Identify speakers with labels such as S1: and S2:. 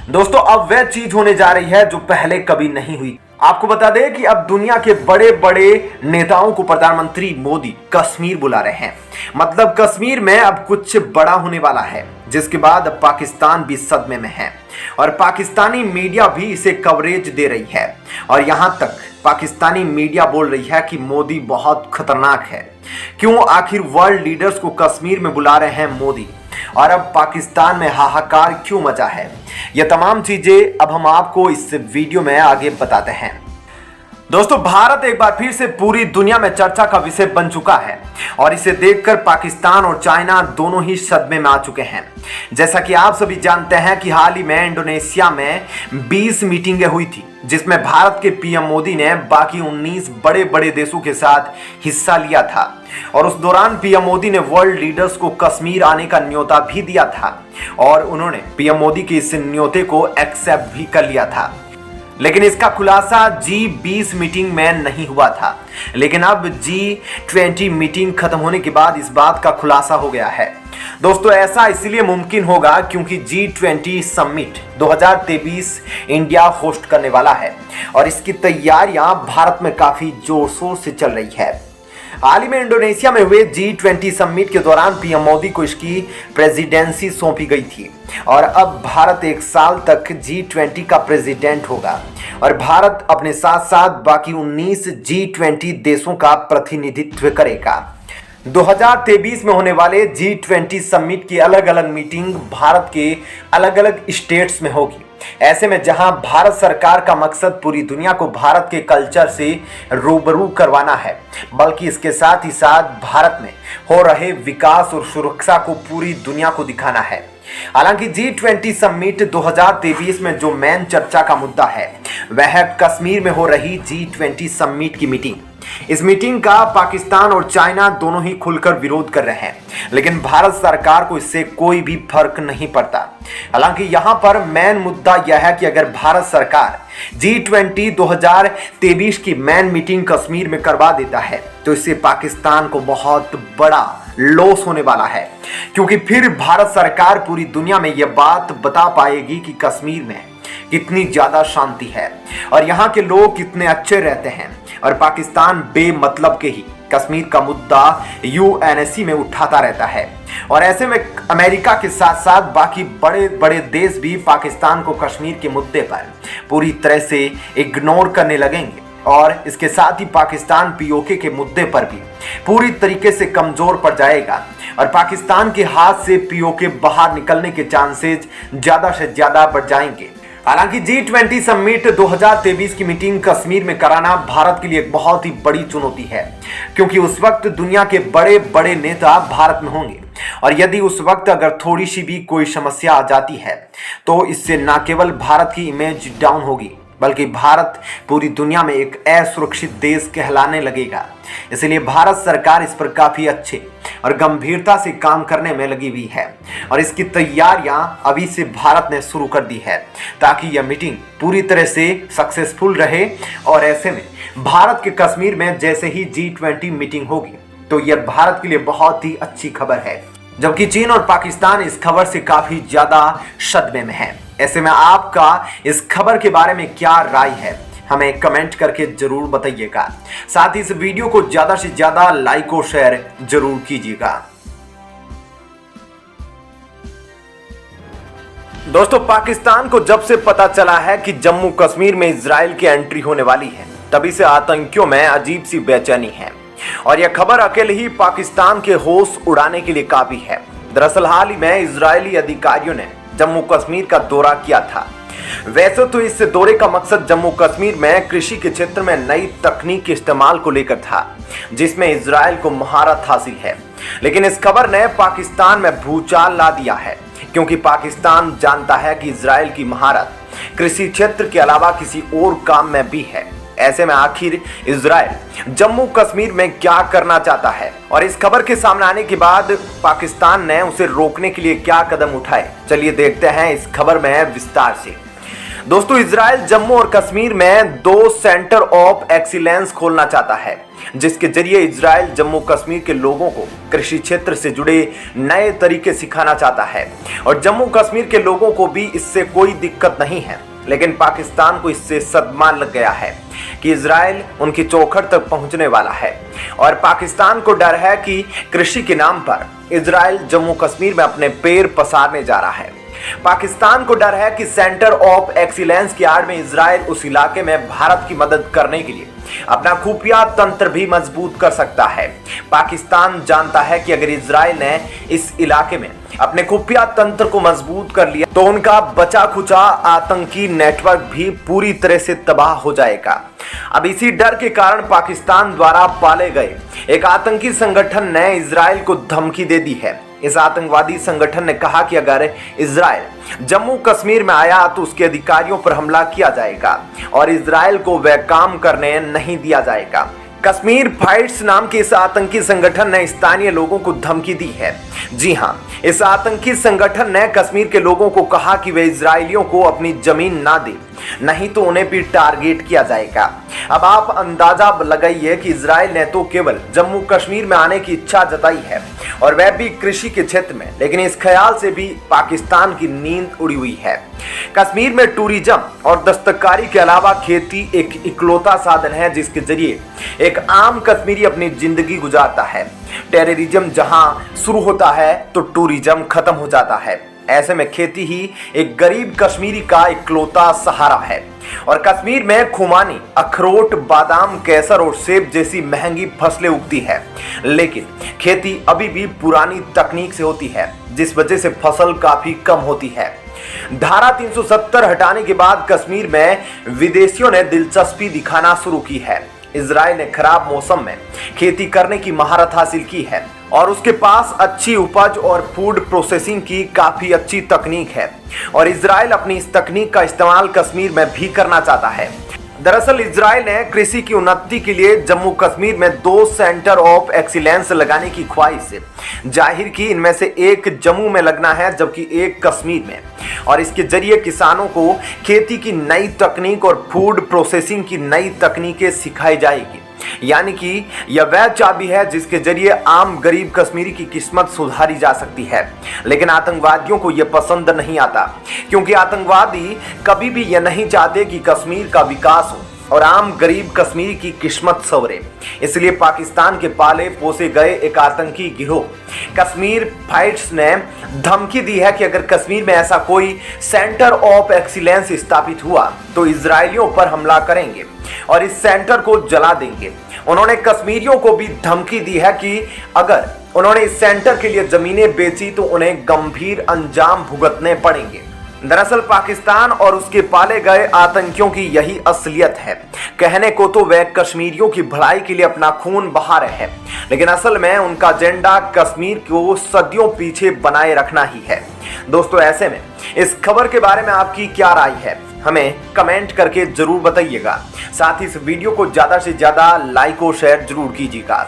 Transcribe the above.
S1: दोस्तों अब वह चीज होने जा रही है जो पहले कभी नहीं हुई। आपको बता दें कि अब दुनिया के बड़े बड़े नेताओं को प्रधानमंत्री मोदी कश्मीर बुला रहे हैं। मतलब कश्मीर में अब कुछ बड़ा होने वाला है, जिसके बाद अब पाकिस्तान भी सदमे में है और पाकिस्तानी मीडिया भी इसे कवरेज दे रही है। और यहां तक पाकिस्तानी मीडिया बोल रही है कि मोदी बहुत खतरनाक है। क्यों आखिर वर्ल्ड लीडर्स को कश्मीर में बुला रहे हैं मोदी, और अब पाकिस्तान में हाहाकार क्यों मचा है, ये तमाम चीजें अब हम आपको इस वीडियो में आगे बताते हैं। दोस्तों भारत एक बार फिर से पूरी दुनिया में चर्चा का विषय बन चुका है और इसे देखकर पाकिस्तान और चाइना दोनों ही सदमे में आ चुके हैं। जैसा कि आप सभी जानते हैं कि हाल ही में इंडोनेशिया में 20 मीटिंगें हुई थी, जिसमें भारत के पीएम मोदी ने बाकी 19 बड़े बड़े देशों के साथ हिस्सा लिया था और उस दौरान पीएम मोदी ने वर्ल्ड लीडर्स को कश्मीर आने का न्योता भी दिया था और उन्होंने पीएम मोदी के इस न्योते को एक्सेप्ट भी कर लिया था। लेकिन इसका खुलासा G20 मीटिंग में नहीं हुआ था, लेकिन अब G20 मीटिंग खत्म होने के बाद इस बात का खुलासा हो गया है। दोस्तों ऐसा इसलिए मुमकिन होगा क्योंकि G20 समिट 2023 इंडिया होस्ट करने वाला है और इसकी तैयारियां भारत में काफी जोर शोर से चल रही है। हाल ही में इंडोनेशिया में हुए G20 समिट के दौरान पीएम मोदी को इसकी प्रेसिडेंसी सौंपी गई थी और अब भारत एक साल तक G20 का प्रेसिडेंट होगा और भारत अपने साथ साथ बाकी 19 G20 देशों का प्रतिनिधित्व करेगा। 2023 में होने वाले G20 समिट की अलग अलग मीटिंग भारत के अलग अलग स्टेट्स में होगी। ऐसे में जहां भारत सरकार का मकसद पूरी दुनिया को भारत के कल्चर से रूबरू करवाना है, बल्कि इसके साथ ही साथ भारत में हो रहे विकास और सुरक्षा को पूरी दुनिया को दिखाना है। हालांकि G20 समिट 2023 में जो मेन चर्चा का मुद्दा है वह है कश्मीर में हो रही G20 समिट की मीटिंग। इस मीटिंग का पाकिस्तान और चाइना दोनों ही खुलकर विरोध कर रहे हैं, लेकिन भारत सरकार को इससे कोई भी फर्क नहीं पड़ता। हालांकि यहां पर मेन मुद्दा यह है कि अगर भारत सरकार G20 2023 की मेन मीटिंग कश्मीर में करवा देता है तो इससे पाकिस्तान को बहुत बड़ा लॉस होने वाला है, क्योंकि फिर भारत सरकार पूरी दुनिया में यह बात बता पाएगी कि कश्मीर में कितनी ज्यादा शांति है और यहाँ के लोग कितने अच्छे रहते हैं और पाकिस्तान बेमतलब के ही कश्मीर का मुद्दा UNSC में उठाता रहता है। और ऐसे में अमेरिका के साथ साथ बाकी बड़े बड़े देश भी पाकिस्तान को कश्मीर के मुद्दे पर पूरी तरह से इग्नोर करने लगेंगे और इसके साथ ही पाकिस्तान POK के मुद्दे पर भी पूरी तरीके से कमजोर पड़ जाएगा और पाकिस्तान के हाथ से POK बाहर निकलने के चांसेस ज्यादा से ज्यादा बढ़ जाएंगे। हालांकि G20 समिट 2023 की मीटिंग कश्मीर में कराना भारत के लिए एक बहुत ही बड़ी चुनौती है, क्योंकि उस वक्त दुनिया के बड़े बड़े नेता भारत में होंगे और यदि उस वक्त अगर थोड़ी सी भी कोई समस्या आ जाती है तो इससे न केवल भारत की इमेज डाउन होगी, बल्कि भारत पूरी दुनिया में एक असुरक्षित देश कहलाने लगेगा। इसलिए भारत सरकार इस पर काफी अच्छे और गंभीरता से काम करने में लगी हुई है और इसकी तैयारियां अभी से भारत ने शुरू कर दी है ताकि यह मीटिंग पूरी तरह से सक्सेसफुल रहे। और ऐसे में भारत के कश्मीर में जैसे ही G20 मीटिंग होगी तो यह भारत के लिए बहुत ही अच्छी खबर है, जबकि चीन और पाकिस्तान इस खबर से काफी ज्यादा सदमे में है। ऐसे में आपका इस खबर के बारे में क्या राय है, हमें कमेंट करके जरूर बताइएगा। साथ ही इस वीडियो को ज्यादा से ज्यादा लाइक और शेयर जरूर कीजिएगा। दोस्तों पाकिस्तान को जब से पता चला है कि जम्मू कश्मीर में इजराइल की एंट्री होने वाली है, तभी से आतंकियों में अजीब सी बेचैनी है और यह खबर अकेले ही पाकिस्तान के होश उड़ाने के लिए काफी है। दरअसल हाल ही में इजरायली अधिकारियों ने जम्मू कश्मीर का दौरा किया था। वैसे तो इस दौरे का मकसद जम्मू कश्मीर में कृषि के क्षेत्र में नई तकनीक के इस्तेमाल को लेकर था, जिसमें इजराइल को महारत हासिल है। लेकिन इस खबर ने पाकिस्तान में भूचाल ला दिया है, क्योंकि पाकिस्तान जानता है कि इजराइल की महारत कृषि क्षेत्र के अलावा किसी और काम में भी है। ऐसे में आखिर इजराइल जम्मू कश्मीर में क्या करना चाहता है और इस खबर के सामने आने के बाद पाकिस्तान ने उसे रोकने के लिए क्या कदम उठाए, चलिए देखते हैं इस खबर में विस्तार से। दोस्तों, इजराइल जम्मू और कश्मीर में 2 सेंटर ऑफ एक्सीलेंस खोलना चाहता है, जिसके जरिए इजराइल जम्मू कश्मीर के लोगों को कृषि क्षेत्र से जुड़े नए तरीके सिखाना चाहता है। और जम्मू कश्मीर के लोगों को भी इससे कोई दिक्कत नहीं है, लेकिन पाकिस्तान को इससे सदमा लग गया है कि इजराइल उनकी चौखट तक पहुंचने वाला है। और पाकिस्तान को डर है कि कृषि के नाम पर इजराइल जम्मू कश्मीर में अपने पैर पसारने जा रहा है। पाकिस्तान को डर है कि सेंटर ऑफ एक्सीलेंस की आड़ में इजराइल उस इलाके में भारत की मदद करने के लिए अपना खुफिया तंत्र भी मजबूत कर सकता है। पाकिस्तान जानता है कि अगर इजराइल ने इस इलाके में अपने खुफिया तंत्र को मजबूत कर लिया तो उनका बचा खुचा आतंकी नेटवर्क भी पूरी तरह से तबाह हो जाएगा। अब इसी डर के कारण पाकिस्तान द्वारा पाले गए एक आतंकी संगठन ने इजराइल को धमकी दे दी है। इस आतंकवादी संगठन ने कहा कि अगर इजराइल जम्मू कश्मीर में आया तो उसके अधिकारियों पर हमला किया जाएगा और इजराइल को वह काम करने नहीं दिया जाएगा। कश्मीर फाइट्स नाम के इस आतंकी संगठन ने स्थानीय लोगों को धमकी दी है। जी हां, इस आतंकी संगठन ने कश्मीर के लोगों को कहा कि वे इजरायलियों को अपनी जमीन ना दे, नहीं तो उन्हें भी टारगेट किया जाएगा। अब आप अंदाजा लगाइए कि इजराइल ने तो केवल जम्मू कश्मीर में आने की इच्छा जताई है, और वह भी कृषि के क्षेत्र में, लेकिन इस ख्याल से भी पाकिस्तान की नींद उड़ी हुई है। कश्मीर में टूरिज्म और दस्तकारी के अलावा खेती एक इकलौता साधन है जिसके जरिए एक आम कश्मीरी अपनी जिंदगी गुजारता है। टेररिज्म जहां शुरू होता है तो टूरिज्म खत्म हो जाता है। ऐसे में खेती ही एक गरीब कश्मीरी का इकलौता सहारा है। और कश्मीर में खुमानी, अखरोट, बादाम, केसर और सेब जैसी महंगी फसलें उगती है, लेकिन खेती अभी भी पुरानी तकनीक से होती है, जिस वजह से फसल काफी कम होती है। धारा 370 हटाने के बाद कश्मीर में विदेशियों ने दिलचस्पी दिखाना शुरू की है। इजराइल ने खराब मौसम में खेती करने की महारत हासिल की है और उसके पास अच्छी उपज और फूड प्रोसेसिंग की काफी अच्छी तकनीक है, और इजराइल अपनी इस तकनीक का इस्तेमाल कश्मीर में भी करना चाहता है। दरअसल इजराइल ने कृषि की उन्नति के लिए जम्मू कश्मीर में 2 सेंटर ऑफ एक्सीलेंस लगाने की ख्वाहिश जाहिर की। इनमें से एक जम्मू में लगना है जबकि एक कश्मीर में, और इसके जरिए किसानों को खेती की नई तकनीक और फूड प्रोसेसिंग की नई तकनीकें सिखाई जाएगी। यानी कि यह वह चाबी है जिसके जरिए आम गरीब कश्मीरी की किस्मत सुधारी जा सकती है। लेकिन आतंकवादियों को यह पसंद नहीं आता, क्योंकि आतंकवादी कभी भी यह नहीं चाहते कि कश्मीर का विकास हो और आम गरीब कश्मीरी की किस्मत संवरे। इसलिए पाकिस्तान के पाले पोसे गए एक आतंकी गिरोह कश्मीर फाइट्स ने धमकी दी है कि अगर कश्मीर में ऐसा कोई सेंटर ऑफ एक्सीलेंस स्थापित हुआ तो इजरायलियों पर हमला करेंगे और इस सेंटर को जला देंगे। उन्होंने कश्मीरियों को भी धमकी दी है कि अगर उन्होंने इस सेंटर के लिए जमीनें बेची तो उन्हें गंभीर अंजाम भुगतने पड़ेंगे। दरअसल पाकिस्तान और उसके पाले गए आतंकियों की यही असलियत है। कहने को तो वे कश्मीरियों की भलाई के लिए अपना खून बहा रहे हैं, लेकिन असल में उनका एजेंडा कश्मीर को सदियों पीछे बनाए रखना ही है। दोस्तों, ऐसे में इस खबर के बारे में आपकी क्या राय है, हमें कमेंट करके जरूर बताइएगा। साथ ही इस वीडियो को ज्यादा से ज्यादा लाइक और शेयर जरूर कीजिएगा।